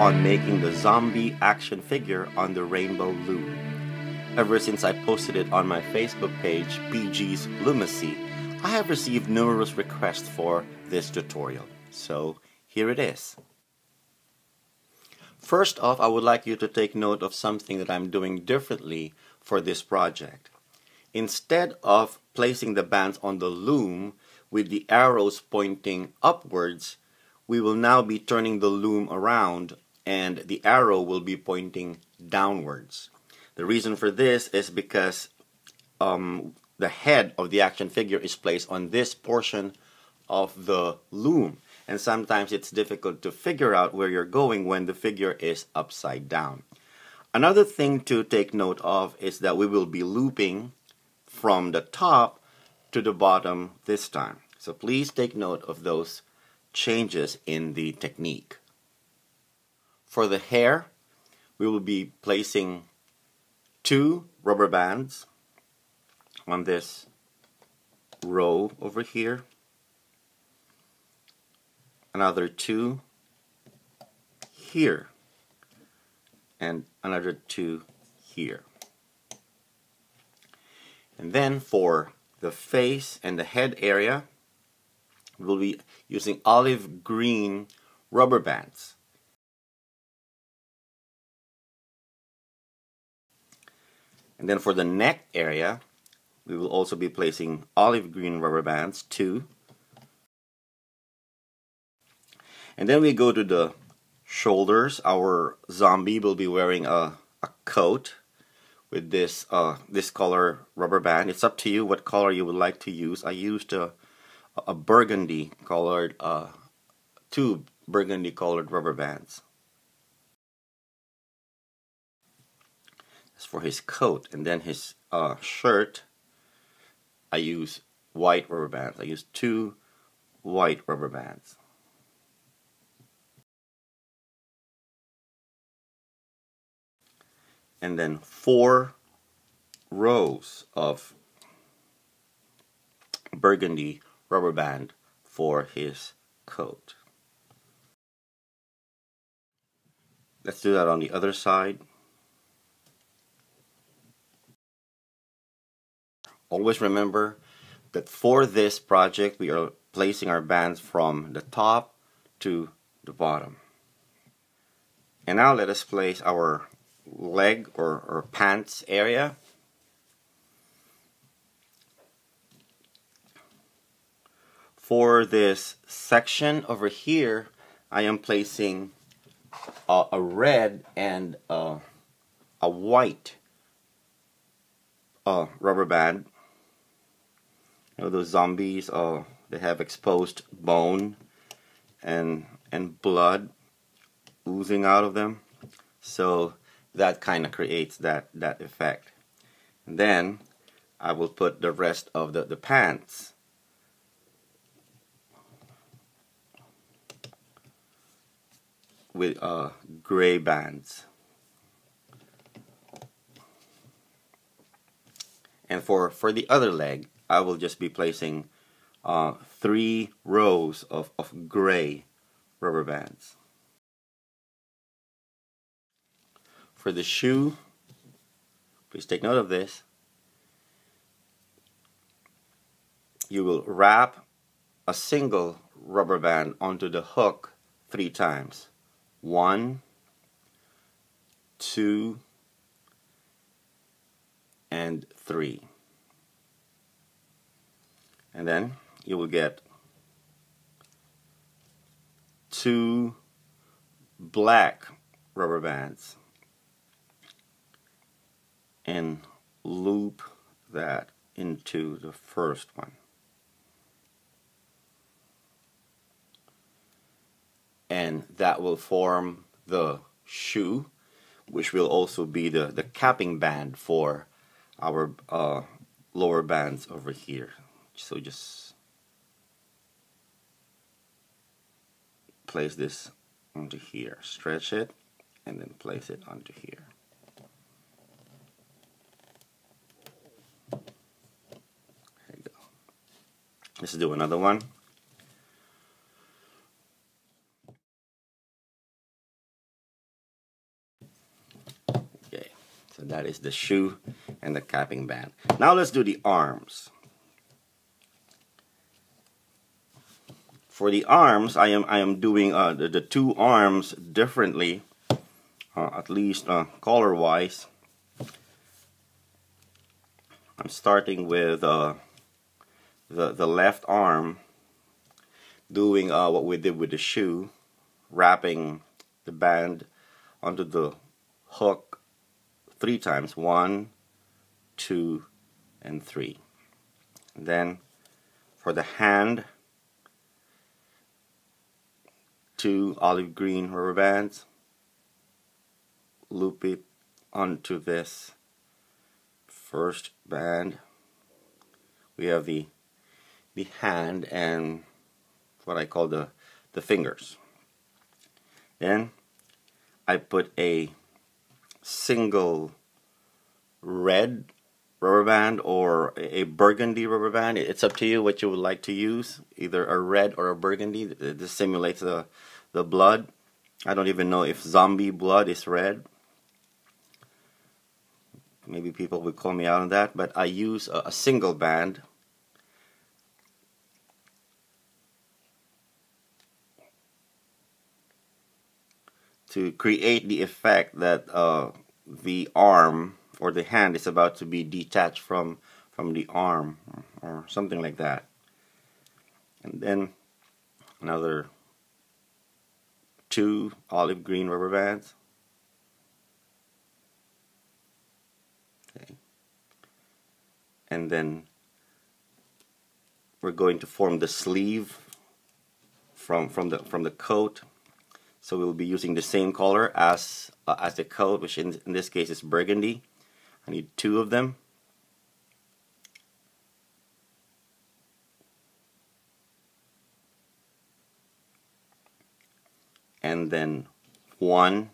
on making the zombie action figure on the Rainbow Loom. Ever since I posted it on my Facebook page, PG's Lumacy, I have received numerous requests for this tutorial. So here it is. First off, I would like you to take note of something that I'm doing differently for this project. Instead of placing the bands on the loom with the arrows pointing upwards, we will now be turning the loom around and the arrow will be pointing downwards. The reason for this is because the head of the action figure is placed on this portion of the loom, and sometimes it's difficult to figure out where you're going when the figure is upside down. Another thing to take note of is that we will be looping from the top to the bottom this time. So please take note of those changes in the technique. For the hair, we will be placing 2 rubber bands on this row over here, another 2 here, and another 2 here. And then for the face and the head area, we'll be using olive green rubber bands. And then for the neck area, we will also be placing olive green rubber bands, 2. And then we go to the shoulders. Our zombie will be wearing a coat with this color rubber band. It's up to you what color you would like to use. I used a burgundy colored, 2 burgundy colored rubber bands. That's for his coat. And then his shirt, I use white rubber bands. I use 2 white rubber bands. And then 4 rows of burgundy rubber band for his coat. Let's do that on the other side. Always remember that for this project we are placing our bands from the top to the bottom. And now let us place our leg or pants area. For this section over here, I am placing a red and a white rubber band. You know, those zombies, they have exposed bone and blood oozing out of them. So that kind of creates that effect. And then I will put the rest of the pants with gray bands. And for the other leg, I will just be placing 3 rows of gray rubber bands. For the shoe, please take note of this. You will wrap a single rubber band onto the hook 3 times. 1, 2, and 3. And then you will get 2 black rubber bands and loop that into the first one. And that will form the shoe, which will also be the capping band for our lower bands over here. So just place this onto here, stretch it, and then place it onto here. There you go. Let's do another one. That is the shoe and the capping band. Now let's do the arms. For the arms, I am doing the two arms differently, at least color-wise. I'm starting with the left arm, doing what we did with the shoe, wrapping the band onto the hook 3 times. 1, 2, and 3. And then for the hand, 2 olive green rubber bands, loop it onto this first band. We have the hand and what I call the fingers. Then I put a single red rubber band or a burgundy rubber band. It's up to you what you would like to use, either a red or a burgundy. This simulates the blood. I don't even know if zombie blood is red. Maybe people would call me out on that, but I use a single band. To create the effect that the arm or the hand is about to be detached from the arm or something like that. And then another 2 olive green rubber bands. Okay. And then we're going to form the sleeve from the coat. So we'll be using the same color as the coat, which in this case is burgundy. I need 2 of them. And then 1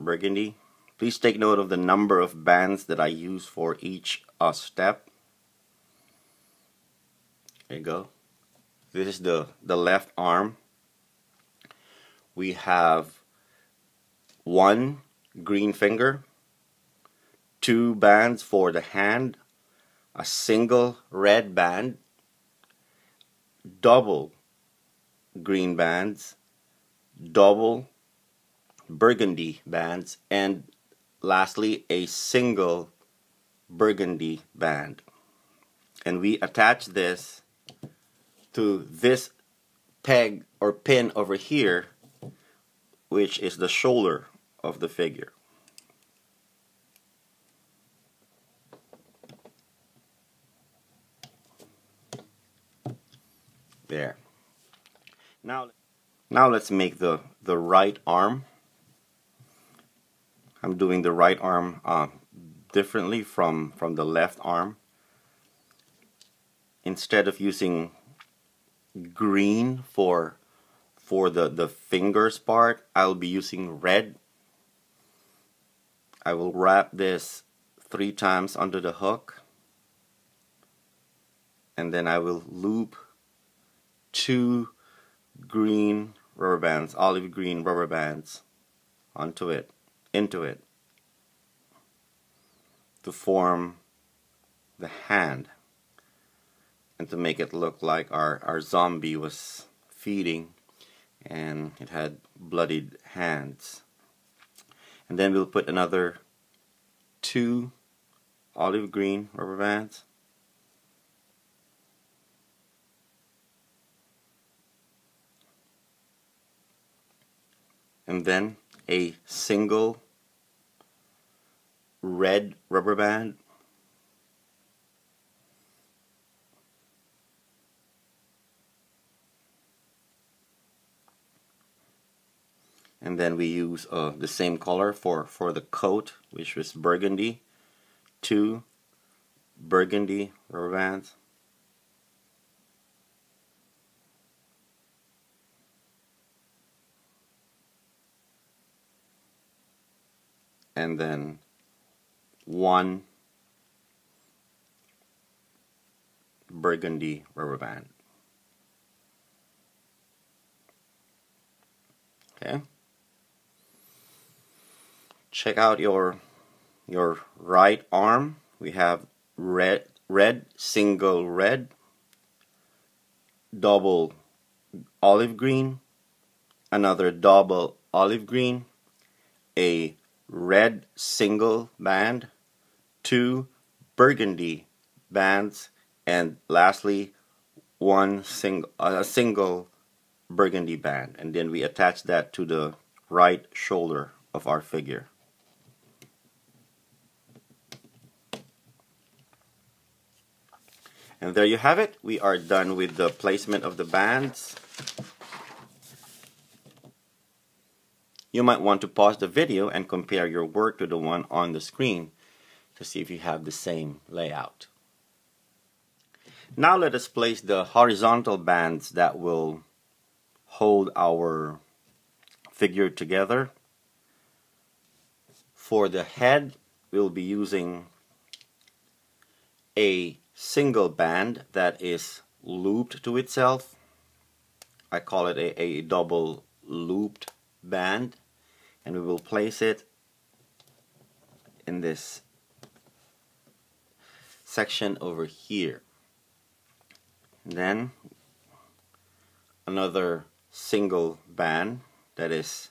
burgundy. Please take note of the number of bands that I use for each step. There you go. This is the left arm. We have 1 green finger, 2 bands for the hand, a single red band, double green bands, double burgundy bands, and lastly a single burgundy band. And we attach this to this peg or pin over here, which is the shoulder of the figure. There. Now let's make the right arm. I'm doing the right arm differently from the left arm. Instead of using green for the fingers part, I'll be using red. I will wrap this 3 times under the hook, and then I will loop 2 green rubber bands, olive green rubber bands into it to form the hand and to make it look like our zombie was feeding and it had bloodied hands. And then we'll put another 2 olive green rubber bands. And then a single red rubber band. And then we use the same color for the coat, which was burgundy. 2 burgundy rubber bands. And then 1 burgundy rubber band. Okay. Check out your your right arm, we have red, single red, double olive green, another double olive green, a red single band, two burgundy bands, and lastly a single burgundy band. And then we attach that to the right shoulder of our figure. And there you have it. We are done with the placement of the bands. You might want to pause the video and compare your work to the one on the screen to see if you have the same layout. Now let us place the horizontal bands that will hold our figure together. For the head, we'll be using a single band that is looped to itself. I call it a double looped band, and we will place it in this section over here. And then another single band that is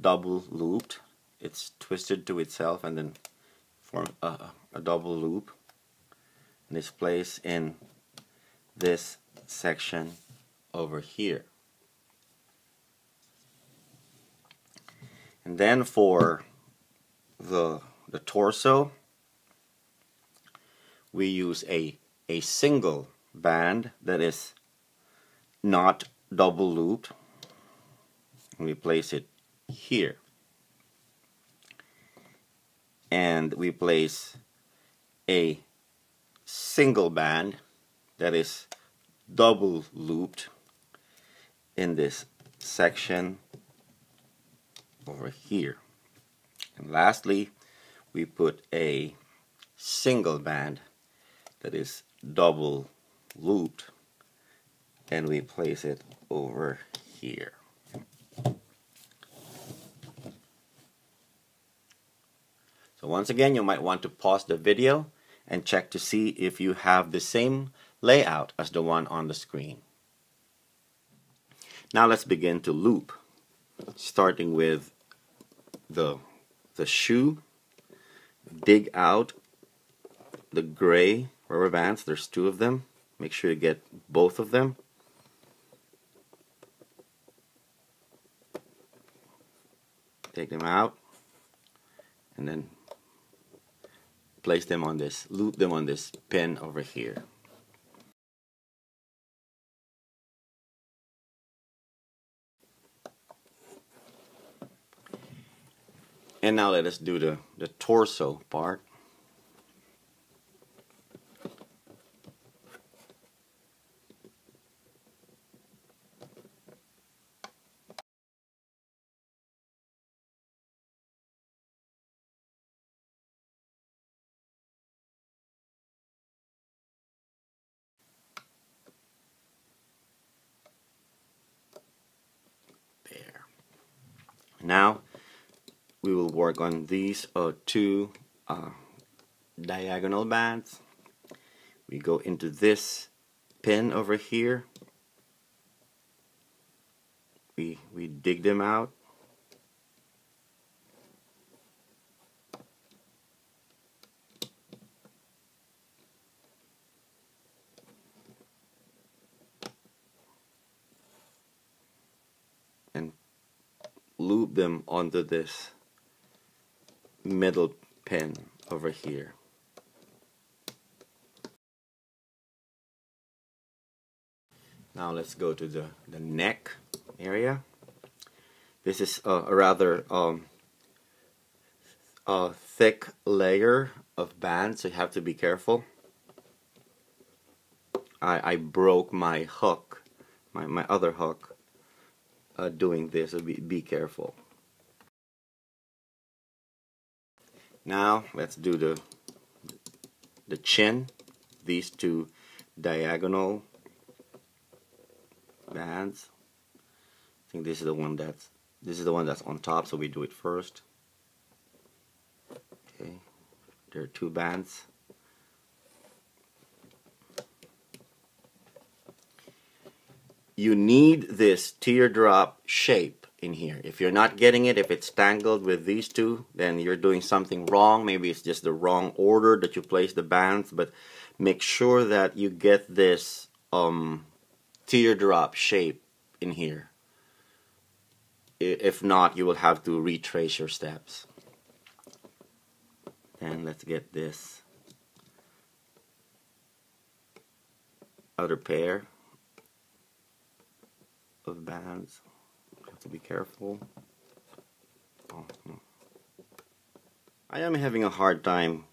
double looped. It's twisted to itself and then form a double loop, and it's placed in this section over here. And then for the torso, we use a single band that is not double looped, and we place it here. And we place a single band that is double looped in this section over here. And lastly, we put a single band that is double looped, and we place it over here. So once again, you might want to pause the video and check to see if you have the same layout as the one on the screen. Now let's begin to loop, starting with the shoe. Dig out the gray rubber bands. There's two of them. Make sure you get both of them. Take them out and then place them on this, loop them on this pin over here. And now let us do the torso part. There. Now we will work on these two diagonal bands. We go into this pin over here. We dig them out. And loop them onto this middle pin over here. Now let's go to the neck area. This is a rather thick layer of bands, so you have to be careful. I broke my hook, my other hook, doing this, so be careful. Now let's do the chin. These two diagonal bands. I think this is the one that's on top, so we do it first. Okay, there are two bands. You need this teardrop shape in here. If you're not getting it, if it's tangled with these two, then you're doing something wrong. Maybe it's just the wrong order that you place the bands, but make sure that you get this teardrop shape in here. If not, you will have to retrace your steps. And let's get this other pair of bands. Have to be careful. Oh, no. I am having a hard time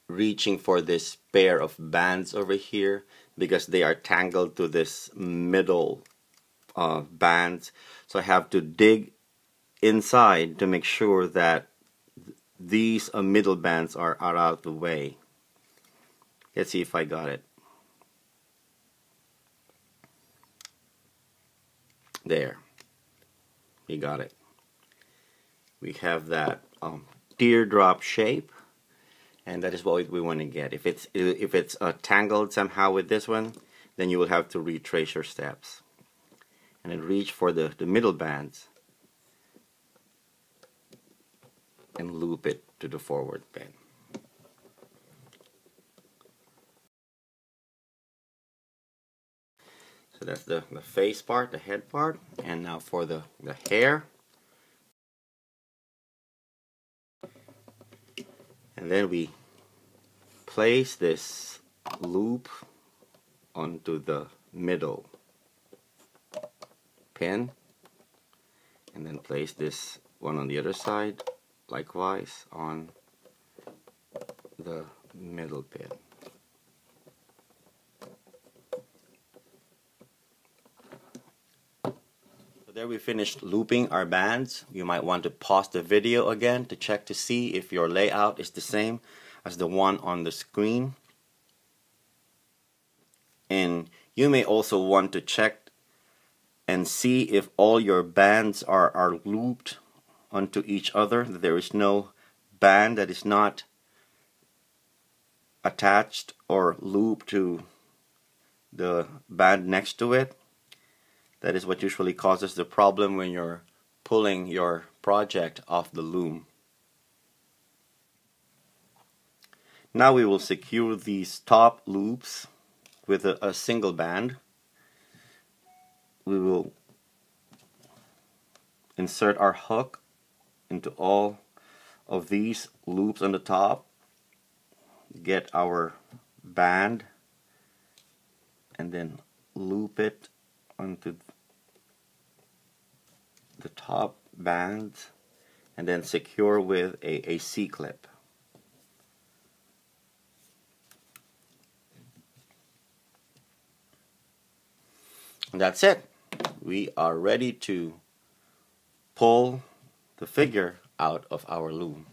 reaching for this pair of bands over here because they are tangled to this middle bands. So I have to dig inside to make sure that these middle bands are out of the way. Let's see if I got it. There. We got it. We have that teardrop shape, and that is what we want to get. If it's tangled somehow with this one, then you will have to retrace your steps and then reach for the middle bands and loop it to the forward bend. So that's the face part, the head part, and now for the hair. And then we place this loop onto the middle pin, and then place this one on the other side, likewise on the middle pin. There we finished looping our bands. You might want to pause the video again to check to see if your layout is the same as the one on the screen. And you may also want to check and see if all your bands are looped onto each other. There is no band that is not attached or looped to the band next to it. That is what usually causes the problem when you're pulling your project off the loom. Now we will secure these top loops with a single band. We will insert our hook into all of these loops on the top, get our band, and then loop it onto the top band, and then secure with a C-clip. And that's it. We are ready to pull the figure out of our loom.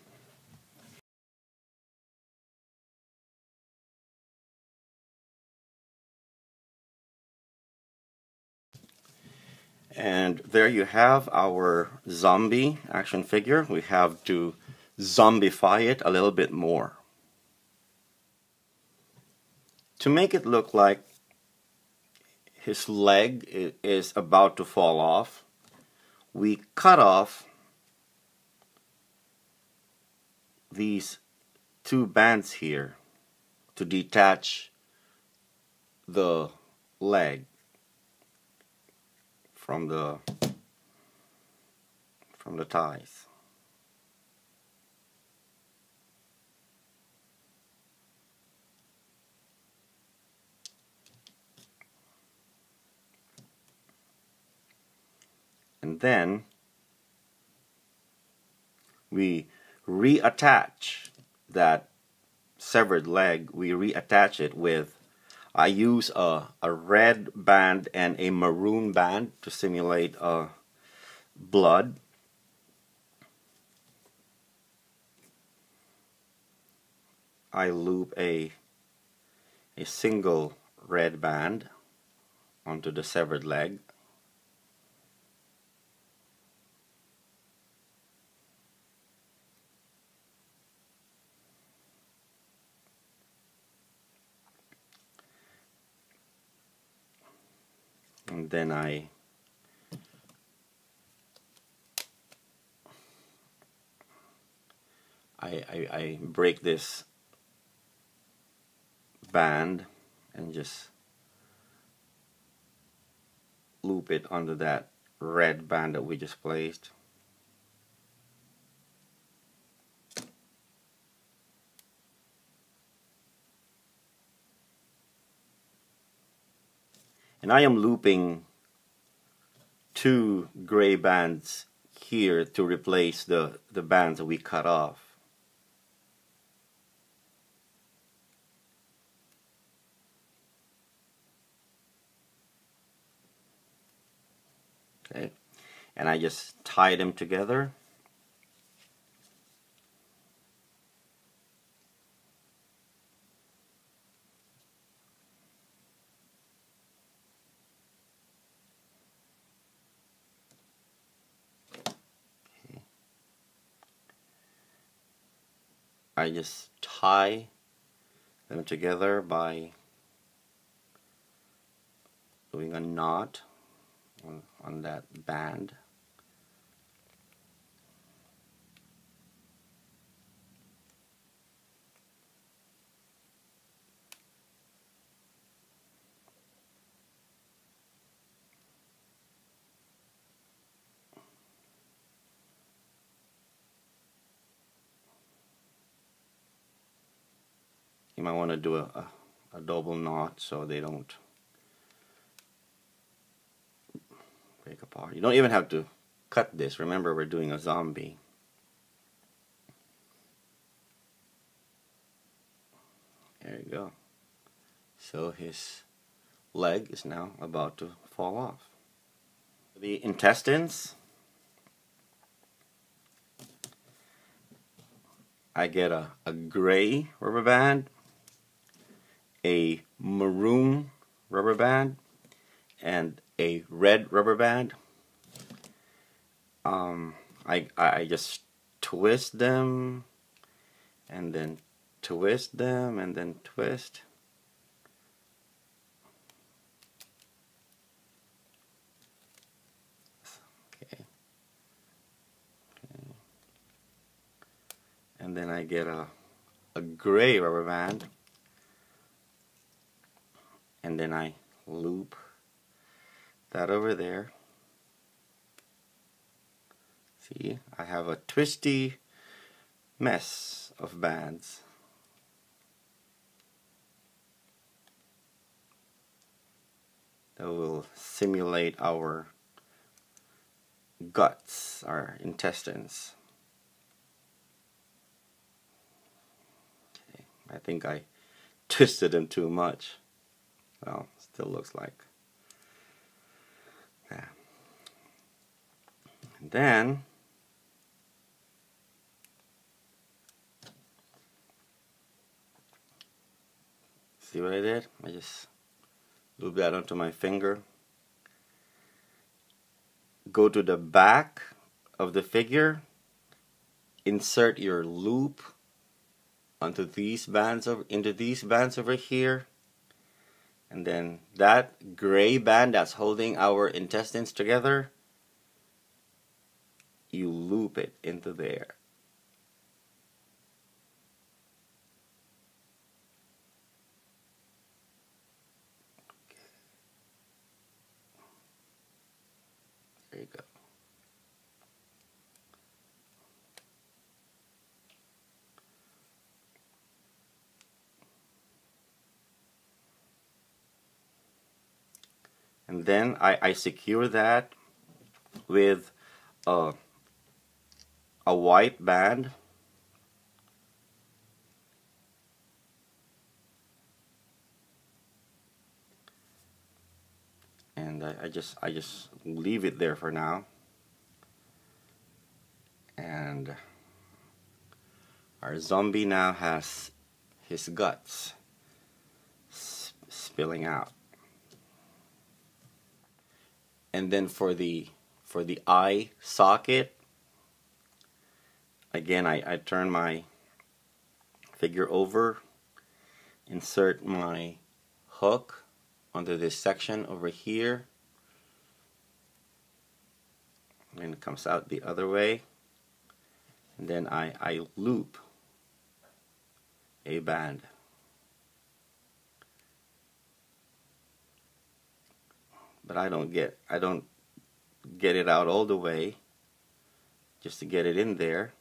And there you have our zombie action figure. We have to zombify it a little bit more. To make it look like his leg is about to fall off, we cut off these two bands here to detach the leg from the ties. And then we reattach that severed leg. We reattach it with, I use a red band and a maroon band to simulate blood. I loop a single red band onto the severed leg. and then I break this band and just loop it onto that red band that we just placed. And I am looping 2 gray bands here to replace the bands that we cut off. Okay, and I just tie them together. Okay. I just tie them together by doing a knot on that band. You might want to do a double knot so they don't break apart. You don't even have to cut this. Remember, we're doing a zombie. There you go. So his leg is now about to fall off. The intestines, I get a gray rubber band, a maroon rubber band, and a red rubber band. I just twist them, and then twist them, and then twist. Okay. And then I get a gray rubber band, and then I loop that over there. See, I have a twisty mess of bands. That will simulate our guts, our intestines. Okay, I think I twisted them too much. Well, still looks like that. And then see what I did? I just loop that onto my finger. Go to the back of the figure. Insert your loop onto these bands over here. And then that gray band that's holding our intestines together, you loop it into there. There you go. And then I secure that with a white band. And I just leave it there for now. And our zombie now has his guts spilling out. And then for the eye socket, again I turn my figure over, insert my hook onto this section over here, and it comes out the other way, and then I loop a band. But I don't get it out all the way, just to get it in there.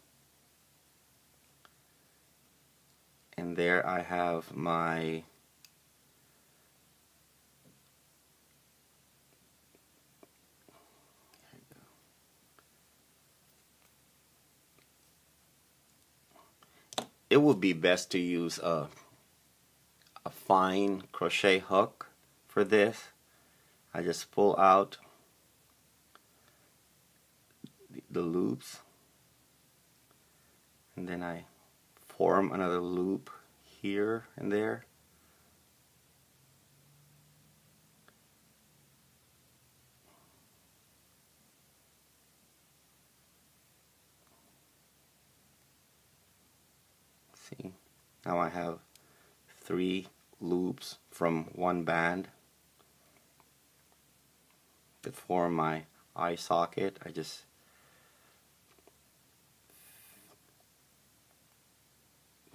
And there I have my it would be best to use a fine crochet hook for this. I just pull out the loops, and then I form another loop here and there. See, now I have 3 loops from one band that form my eye socket. I just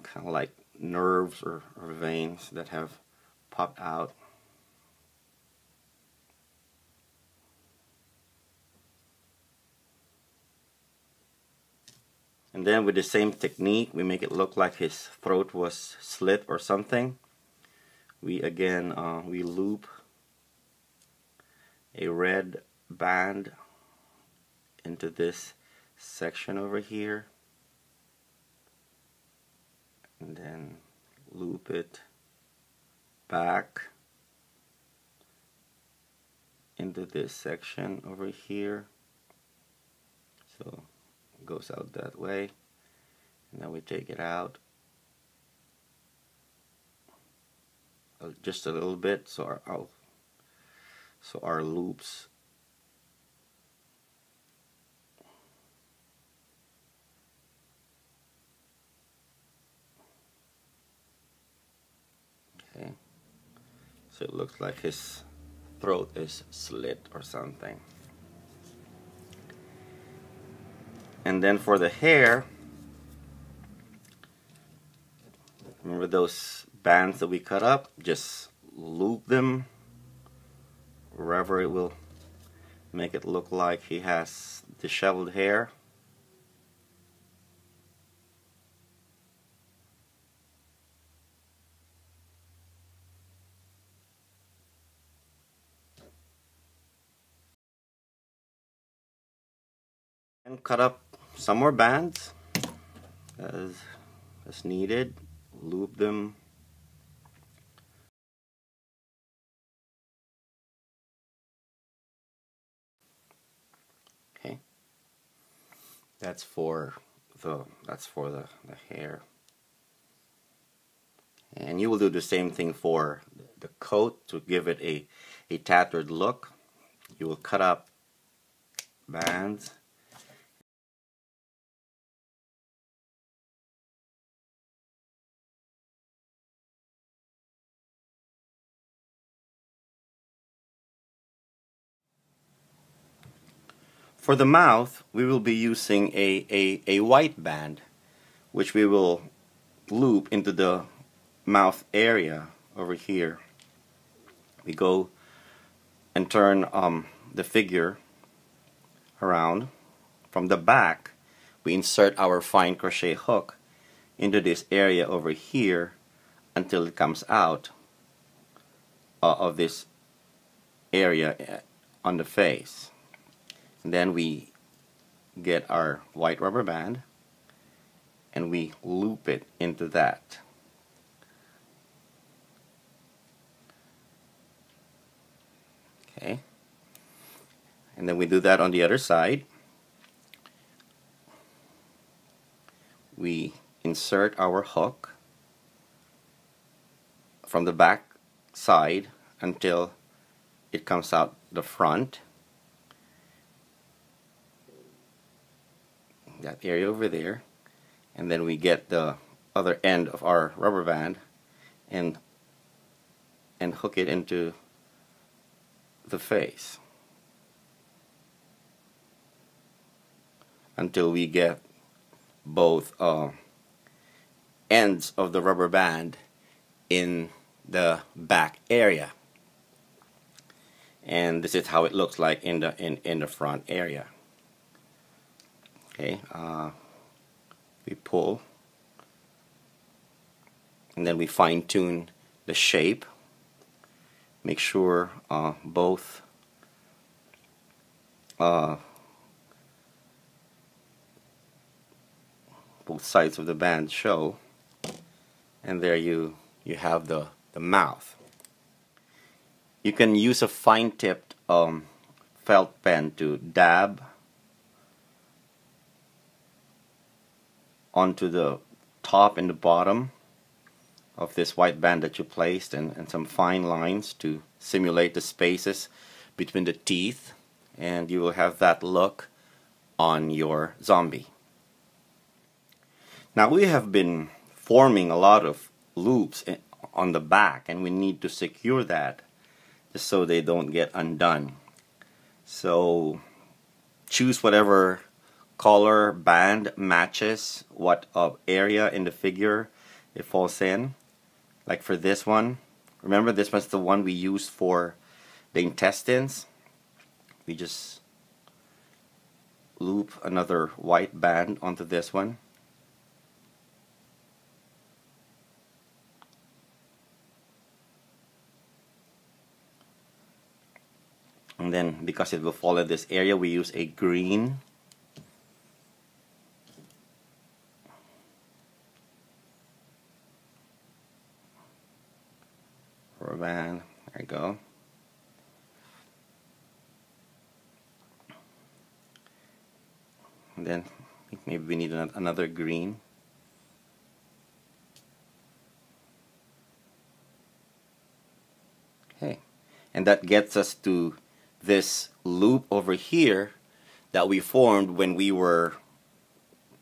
kind of like nerves or veins that have popped out. And then with the same technique, we make it look like his throat was slit or something. We again we loop a red band into this section over here, and then loop it back into this section over here. So it goes out that way, and then we take it out just a little bit, so our loops okay, so it looks like his throat is slit or something. And then for the hair, remember those bands that we cut up? Just loop them wherever it will make it look like he has disheveled hair. And cut up some more bands as needed. Loop them. Okay. That's for the hair. And you will do the same thing for the coat to give it a tattered look. You will cut up bands. For the mouth, we will be using a white band, which we will loop into the mouth area over here. We go and turn the figure around. From the back, we insert our fine crochet hook into this area over here until it comes out of this area on the face. And then we get our white rubber band and we loop it into that. Okay. And then we do that on the other side. We insert our hook from the back side until it comes out the front. That area over there, and then we get the other end of our rubber band and hook it into the face. until we get both ends of the rubber band in the back area. And this is how it looks like in the front area. Okay, we pull, and then we fine-tune the shape. Make sure both sides of the band show, and there you have the mouth. You can use a fine-tipped felt pen to dab onto the top and the bottom of this white band that you placed, and some fine lines to simulate the spaces between the teeth, and you will have that look on your zombie. Now we have been forming a lot of loops on the back, and we need to secure that just so they don't get undone. So choose whatever color band matches what area in the figure it falls in. Like for this one, remember this was the one we used for the intestines. We just loop another white band onto this one. And then because it will fall in this area, we use a green. Rubber band, there you go. And then maybe we need another green. Okay, and that gets us to this loop over here that we formed when we were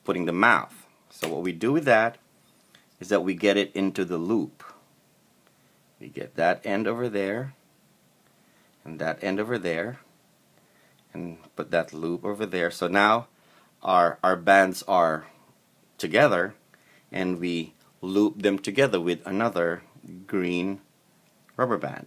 putting the mouth. So what we do with that is that we get it into the loop. We get that end over there, and that end over there, and put that loop over there. So now our bands are together, and we loop them together with another green rubber band.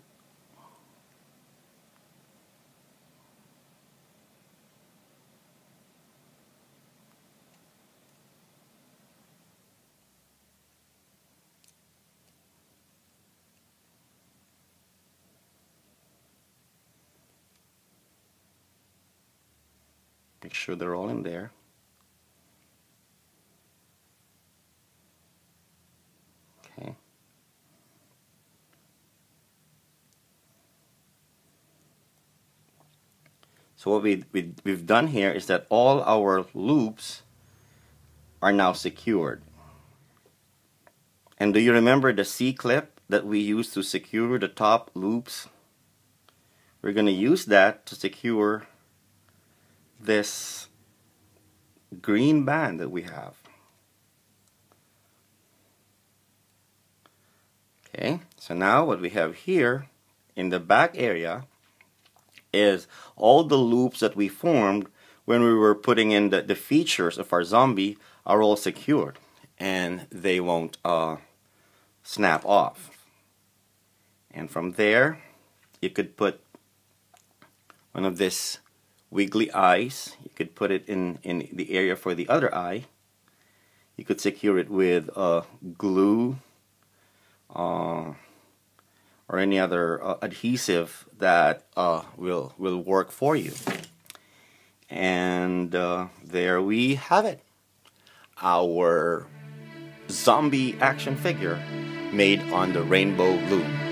Make sure they're all in there. Okay. So what we've done here is that all our loops are now secured. And do you remember the C-clip that we used to secure the top loops? We're going to use that to secure this green band that we have. Okay, so now what we have here in the back area is all the loops that we formed when we were putting in the features of our zombie are all secured, and they won't snap off. And from there you could put one of this wiggly eyes. You could put it in the area for the other eye. You could secure it with glue or any other adhesive that will work for you. And there we have it, our zombie action figure made on the Rainbow Loom.